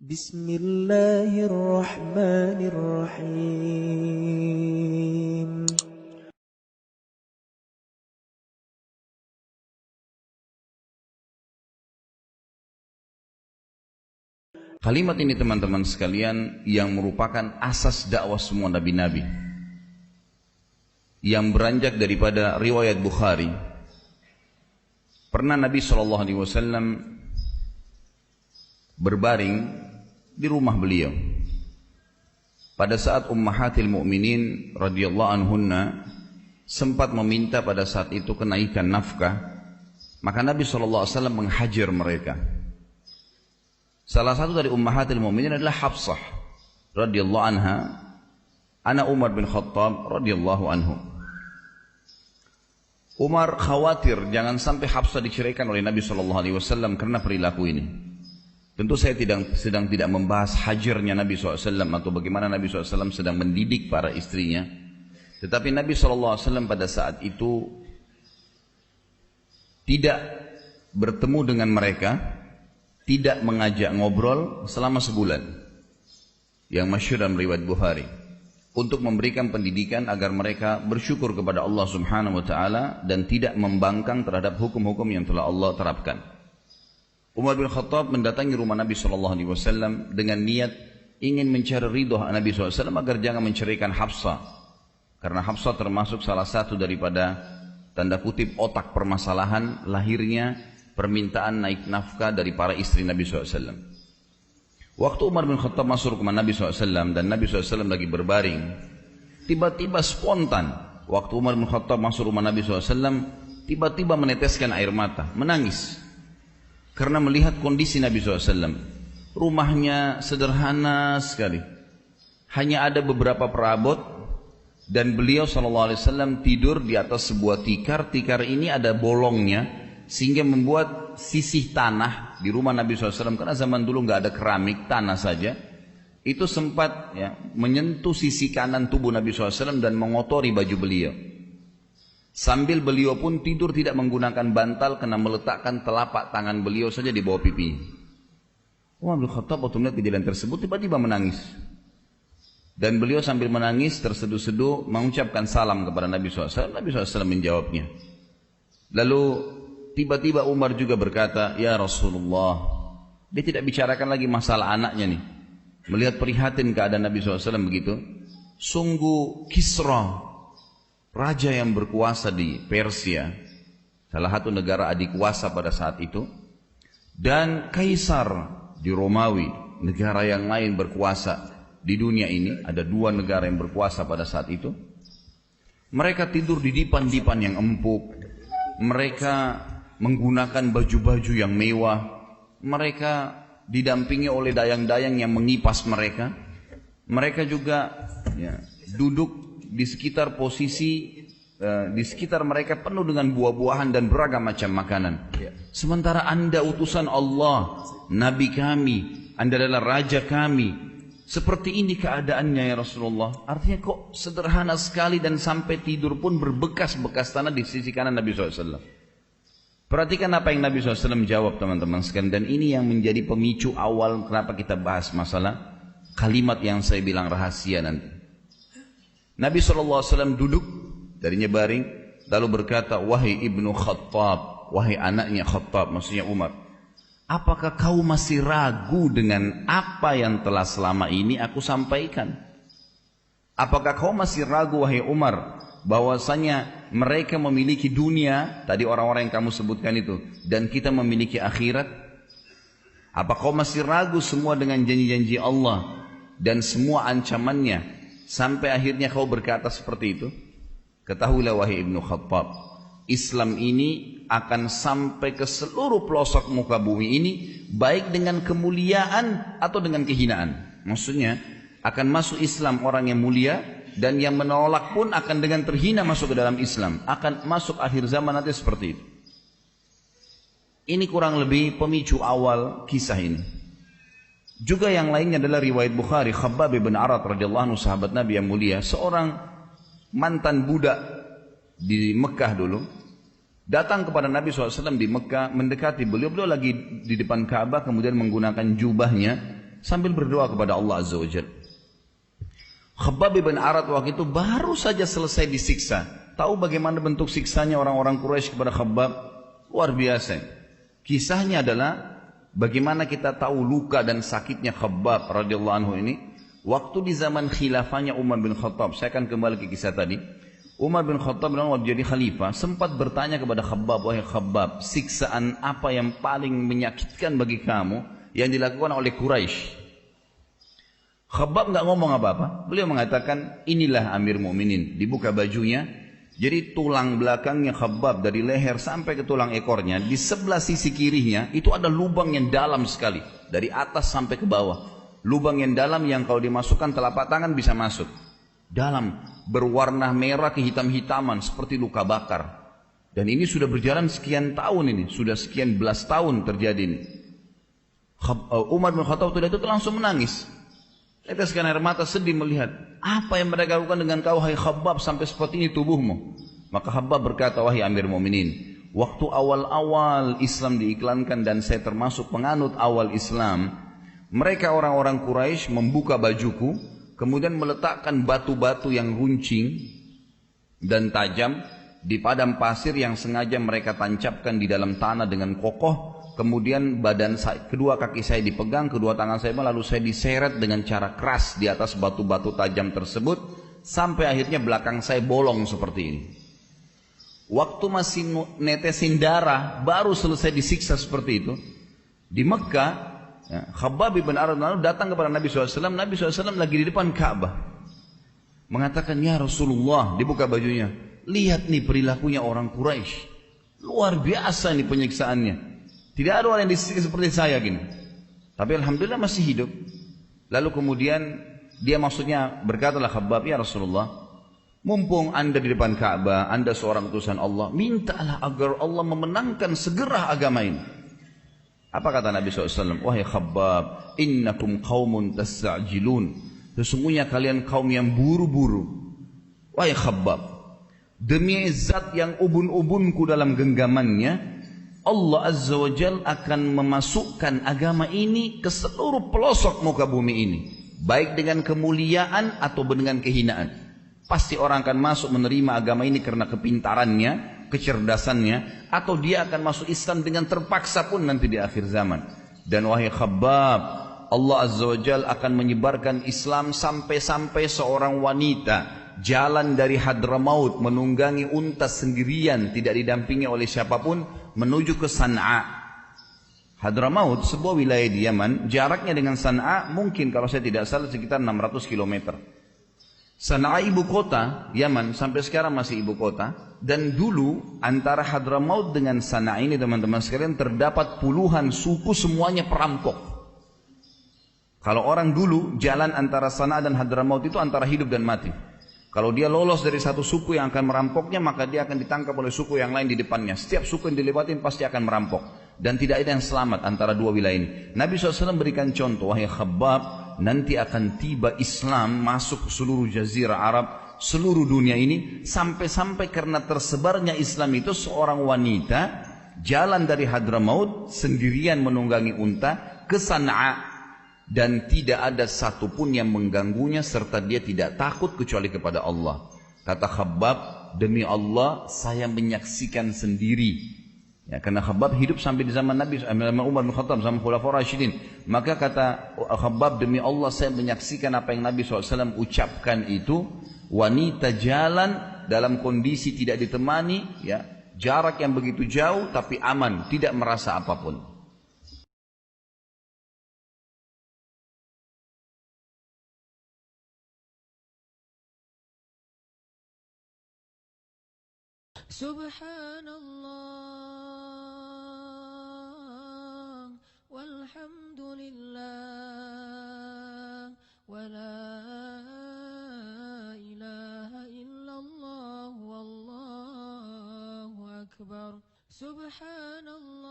Bismillahirrahmanirrahim. Kalimat ini teman-teman sekalian yang merupakan asas dakwah semua nabi-nabi, yang beranjak daripada riwayat Bukhari. Pernah Nabi SAW berbaring di rumah beliau pada saat ummahatil mu'minin radhiyallahu anhunna sempat meminta pada saat itu kenaikan nafkah, maka Nabi SAW menghajar mereka. Salah satu dari ummahatil mu'minin adalah Hafsah radhiyallahu anha, anak Umar bin Khattab radhiyallahu anhu. Umar khawatir jangan sampai Hafsah diceraikan oleh Nabi SAW karena perilaku ini. Tentu saya sedang tidak membahas hajarnya Nabi SAW atau bagaimana Nabi SAW sedang mendidik para istrinya. Tetapi Nabi SAW pada saat itu tidak bertemu dengan mereka, tidak mengajak ngobrol selama sebulan, yang masyhur dalam riwayat Bukhari, untuk memberikan pendidikan agar mereka bersyukur kepada Allah Subhanahu wa taala dan tidak membangkang terhadap hukum-hukum yang telah Allah terapkan. Umar bin Khattab mendatangi rumah Nabi SAW dengan niat ingin mencari ridho Nabi SAW agar jangan menceraikan Hafsah, karena Hafsah termasuk salah satu daripada tanda kutip otak permasalahan lahirnya permintaan naik nafkah dari para istri Nabi SAW. Waktu Umar bin Khattab masuk ke rumah Nabi SAW dan Nabi SAW lagi berbaring, tiba-tiba spontan waktu Umar bin Khattab masuk rumah Nabi SAW, tiba-tiba meneteskan air mata, menangis karena melihat kondisi Nabi SAW. Rumahnya sederhana sekali, hanya ada beberapa perabot, dan beliau SAW tidur di atas sebuah tikar. Tikar ini ada bolongnya, sehingga membuat sisih tanah di rumah Nabi SAW, karena zaman dulu nggak ada keramik, tanah saja, itu sempat menyentuh sisi kanan tubuh Nabi SAW dan mengotori baju beliau. Sambil beliau pun tidur tidak menggunakan bantal, karena meletakkan telapak tangan beliau saja di bawah pipinya. Umar bin Khattab waktu melihat kejadian tersebut tiba-tiba menangis, dan beliau sambil menangis terseduh-seduh mengucapkan salam kepada Nabi SAW. Nabi SAW menjawabnya. Lalu tiba-tiba Umar juga berkata, "Ya Rasulullah." Dia tidak bicarakan lagi masalah anaknya nih. Melihat prihatin keadaan Nabi SAW begitu. Sungguh Kisra, raja yang berkuasa di Persia, salah satu negara adik kuasa pada saat itu, dan Kaisar di Romawi, negara yang lain berkuasa di dunia ini. Ada dua negara yang berkuasa pada saat itu. Mereka tidur di dipan-dipan yang empuk. Mereka menggunakan baju-baju yang mewah. Mereka didampingi oleh dayang-dayang yang mengipas mereka. Mereka juga duduk di sekitar di sekitar mereka penuh dengan buah-buahan dan beragam macam makanan. Sementara Anda utusan Allah, Nabi kami, Anda adalah raja kami, seperti ini keadaannya ya Rasulullah. Artinya kok sederhana sekali, dan sampai tidur pun berbekas-bekas tanah di sisi kanan Nabi SAW. Perhatikan apa yang Nabi SAW jawab teman-teman sekalian, dan ini yang menjadi pemicu awal kenapa kita bahas masalah kalimat yang saya bilang rahasia nanti. Nabi SAW duduk, darinya baring, lalu berkata, "Wahai ibnu Khattab," wahai anaknya Khattab, maksudnya Umar, "apakah kau masih ragu dengan apa yang telah selama ini aku sampaikan? Apakah kau masih ragu wahai Umar, bahwasanya mereka memiliki dunia," tadi orang-orang yang kamu sebutkan itu, "dan kita memiliki akhirat? Apa kau masih ragu semua dengan janji-janji Allah dan semua ancamannya, sampai akhirnya kau berkata seperti itu? Ketahuilah wahai ibnu Khattab, Islam ini akan sampai ke seluruh pelosok muka bumi ini, baik dengan kemuliaan atau dengan kehinaan." Maksudnya akan masuk Islam orang yang mulia, dan yang menolak pun akan dengan terhina masuk ke dalam Islam. Akan masuk akhir zaman nanti seperti itu. Ini kurang lebih pemicu awal kisah ini. Juga yang lainnya adalah riwayat Bukhari, Khabbab bin Arat radhiyallahu anhu, sahabat Nabi yang mulia, seorang mantan budak di Mekah dulu, datang kepada Nabi SAW di Mekah, mendekati beliau. Beliau lagi di depan Ka'bah, kemudian menggunakan jubahnya sambil berdoa kepada Allah Azza wa Jalla. Khabbab bin Arat waktu itu baru saja selesai disiksa. Tahu bagaimana bentuk siksanya orang-orang Quraisy kepada Khabbab? Luar biasa. Kisahnya adalah bagaimana kita tahu luka dan sakitnya Khabbab radhiyallahu anhu ini. Waktu di zaman khilafahnya Umar bin Khattab, saya akan kembali ke kisah tadi. Umar bin Khattab waktu jadi khalifah sempat bertanya kepada Khabbab, wahai Khabbab, siksaan apa yang paling menyakitkan bagi kamu yang dilakukan oleh Quraisy? Khabbab nggak ngomong apa-apa. Beliau mengatakan, inilah Amir Mu'minin. Dibuka bajunya, jadi tulang belakangnya Khabbab dari leher sampai ke tulang ekornya, di sebelah sisi kirinya itu ada lubang yang dalam sekali, dari atas sampai ke bawah. Lubang yang dalam yang kalau dimasukkan telapak tangan bisa masuk. Dalam, berwarna merah kehitam-hitaman seperti luka bakar. Dan ini sudah berjalan sekian tahun ini, sudah sekian belas tahun terjadi ini. Umar bin Khattab itu langsung menangis. Teteskan air mata sedih melihat apa yang mereka lakukan dengan kau, hai Khabbab, sampai seperti ini tubuhmu. Maka Khabbab berkata, wahai Amir Mu'minin, waktu awal-awal Islam diiklankan dan saya termasuk penganut awal Islam, mereka orang-orang Quraisy membuka bajuku, kemudian meletakkan batu-batu yang runcing dan tajam di padang pasir yang sengaja mereka tancapkan di dalam tanah dengan kokoh. Kemudian badan saya, kedua kaki saya dipegang, kedua tangan saya lalu saya diseret dengan cara keras di atas batu-batu tajam tersebut sampai akhirnya belakang saya bolong seperti ini. Waktu masih netesin darah, baru selesai disiksa seperti itu. Di Mekah, ya, Khabbab bin Arat datang kepada Nabi SAW. Nabi SAW lagi di depan Ka'bah, mengatakan, ya Rasulullah, dibuka bajunya, lihat nih perilakunya orang Quraisy, luar biasa nih penyiksaannya. Tidak ada orang yang disiksa seperti saya gini. Tapi alhamdulillah masih hidup. Lalu kemudian dia maksudnya berkatalah Khabbab, ya Rasulullah, mumpung anda di depan Ka'bah, anda seorang utusan Allah, mintalah agar Allah memenangkan segera agama ini. Apa kata Nabi SAW? Wahai Khabbab, innakum qaumun tasta'jilun. Sesungguhnya kalian kaum yang buru-buru. Wahai Khabbab, demi zat yang ubun-ubunku dalam genggamannya, Allah Azza wa Jal akan memasukkan agama ini ke seluruh pelosok muka bumi ini, baik dengan kemuliaan atau dengan kehinaan. Pasti orang akan masuk menerima agama ini karena kepintarannya, kecerdasannya, atau dia akan masuk Islam dengan terpaksa pun nanti di akhir zaman. Dan wahai Khabbab, Allah Azza wa Jal akan menyebarkan Islam sampai-sampai seorang wanita jalan dari Hadramaut menunggangi unta sendirian, tidak didampingi oleh siapapun, menuju ke San'a. Hadramaut sebuah wilayah di Yaman, jaraknya dengan San'a mungkin kalau saya tidak salah sekitar 600 km. San'a ibu kota Yaman, sampai sekarang masih ibu kota. Dan dulu antara Hadramaut dengan San'a ini teman-teman sekalian terdapat puluhan suku, semuanya perampok. Kalau orang dulu jalan antara San'a dan Hadramaut itu antara hidup dan mati. Kalau dia lolos dari satu suku yang akan merampoknya, maka dia akan ditangkap oleh suku yang lain di depannya. Setiap suku yang dilewatin pasti akan merampok. Dan tidak ada yang selamat antara dua wilayah ini. Nabi SAW berikan contoh, wahai Khabbab, nanti akan tiba Islam masuk ke seluruh jazirah Arab, seluruh dunia ini, sampai-sampai karena tersebarnya Islam itu, seorang wanita jalan dari Hadramaut sendirian menunggangi unta ke San'a. Dan tidak ada satupun yang mengganggunya serta dia tidak takut kecuali kepada Allah. Kata Khabbab, demi Allah saya menyaksikan sendiri. Ya, karena Khabbab hidup sampai di zaman Nabi Umar bin Khattab, zaman Khulafaur Rasyidin. Maka kata Khabbab, demi Allah saya menyaksikan apa yang Nabi SAW ucapkan itu. Wanita jalan dalam kondisi tidak ditemani, ya, jarak yang begitu jauh tapi aman, tidak merasa apapun. Subhanallah walhamdulillah wa la ilaha illallah wallahu akbar. Subhanallah